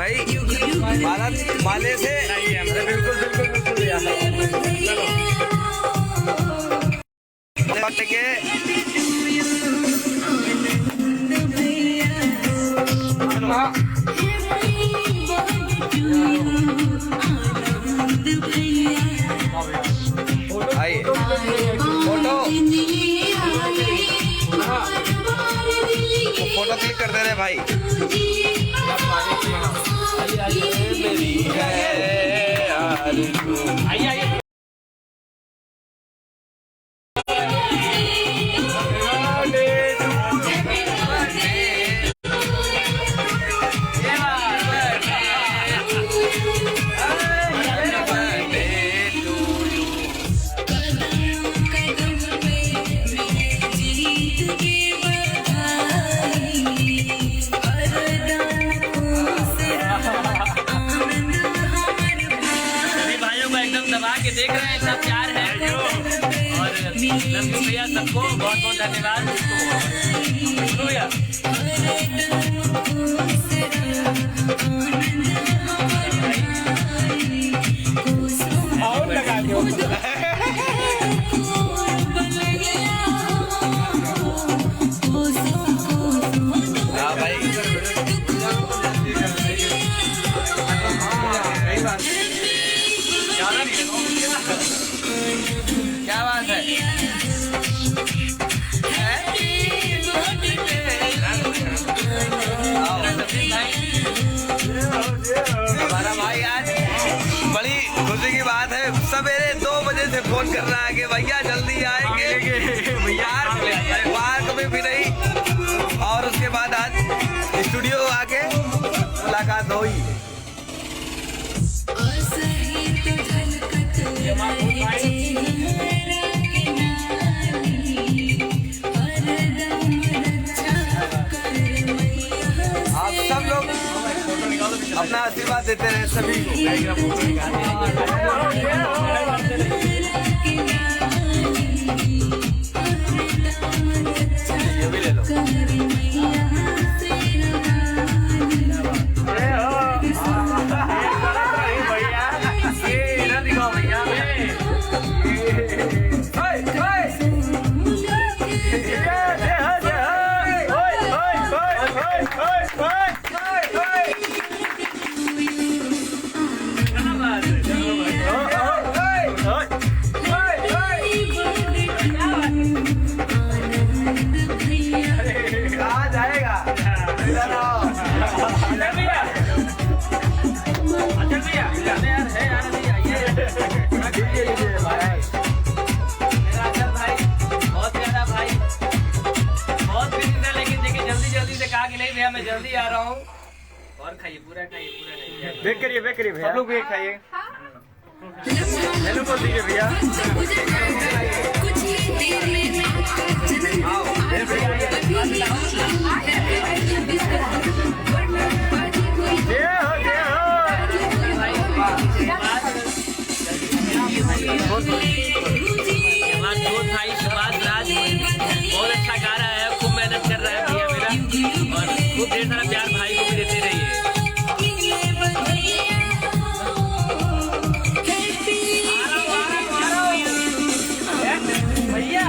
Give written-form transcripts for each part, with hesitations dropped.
भाई माले से बिल्कुल बिल्कुल बिल्कुल के आइए फोटो क्लिक कर दे रहे भाई। मेरी है आइए के देख रहे हैं, सब प्यार है और लक्ष्मी भैया सबको बहुत बहुत धन्यवाद भैया। और लगा दो क्या बात है। हमारा भाई आज बड़ी खुशी की बात है, सवेरे 2 बजे से फोन कर रहा है कि भैया जल्दी आएंगे भैया, बाहर कभी भी नहीं। और उसके बाद आज स्टूडियो आके मुलाकात हुई। आप सब लोग अपना आशीर्वाद देते रहे सभी को। ये भी ले लो। मैं जल्दी आ रहा हूँ और खाइए, पूरा खाइए, पूरा नहीं वेट करिए भैया, सब लोग वेट खाइए। हेलो बोल दीजिए भैया। भाई सुभाष राज बहुत अच्छा गा रहा है, खूब मेहनत कर रहा है भैया मेरा, और खूब ढेर सारा प्यार भाई को भी देते रहिए। भैया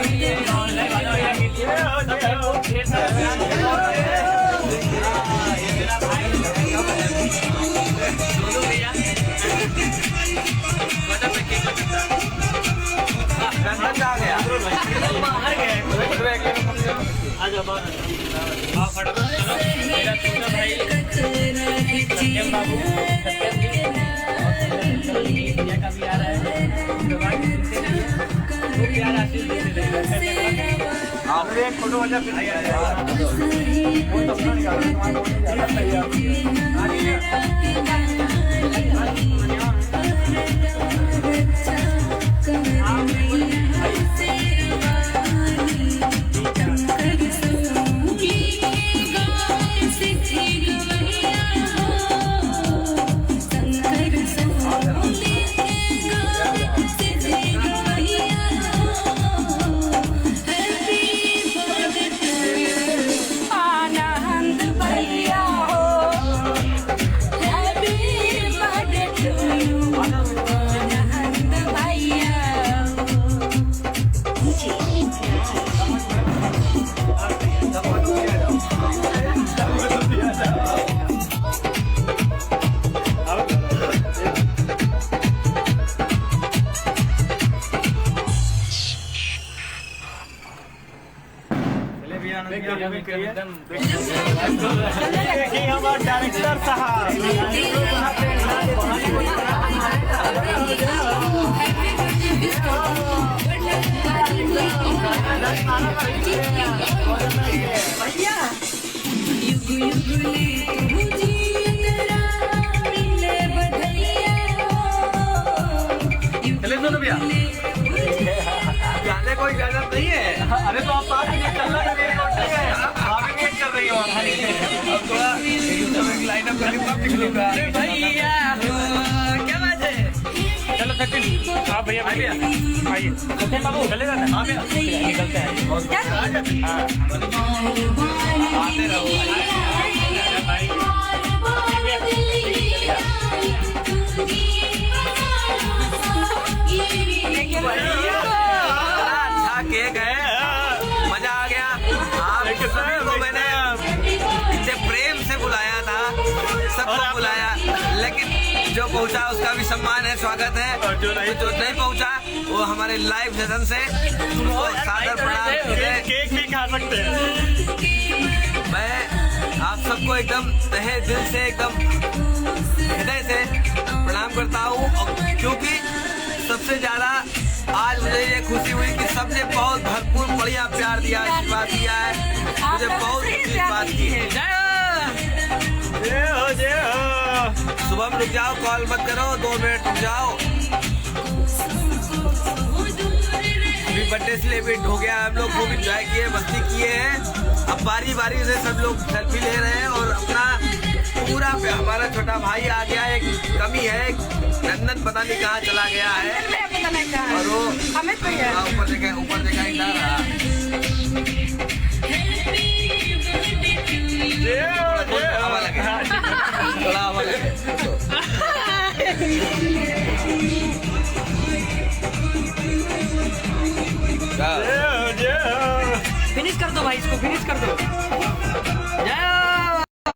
आ गया मेरा छोटा भाई सत्यम बाबू सत्यम जी भैया का भी आ रहा है वो प्यार आशीष देते रहे। आपने एक फोटो वजह फिर वो तो अपना निकालो तुम्हारा देखिए हमारे डायरेक्टर साहब चले दो भैया जाने कोई इजाजत नहीं है। अरे तो आप साथ में चलना है आप वेट कर रही हो अब थोड़ा लाइन अप करके कब निकलूंगा भैया क्या बात है। चलो सचिन आप भैया भैया आइए सचिन बाबू चलेगा ना हाँ भैया निकलते हैं आते रहो अच्छा केक है मजा आ गया। आप सभी को मैंने इतने प्रेम से बुलाया था सबको बुलाया लेकिन जो पहुंचा उसका भी सम्मान है स्वागत है। जो नहीं पहुंचा वो हमारे लाइव सेशन से उनको सादर प्रणाम। केक भी खा सकते हैं। मैं आप सबको एकदम तहे दिल से एकदम हृदय से प्रणाम करता हूँ क्योंकि सबसे ज्यादा आज मुझे ये खुशी हुई कि सबने बहुत भरपूर बढ़िया प्यार दिया आशीर्वाद दिया है मुझे बहुत खुशी बात की है। सुबह में रुक जाओ कॉल मत करो 2 मिनट रुक जाओ। अभी बर्थडे सेलिब्रेट हो गया हम लोग खूब इंजॉय किए मस्ती किए हैं। अब बारी बारी से सब लोग सेल्फी ले रहे हैं और अपना पूरा हमारा छोटा भाई आ गया एक कमी है नंदन पता नहीं कहाँ चला गया है और वो ऊपर देखा ही जा रहा हवा लगे थोड़ा हवा लगे फिनिश कर दो भाई इसको फिनिश कर दो।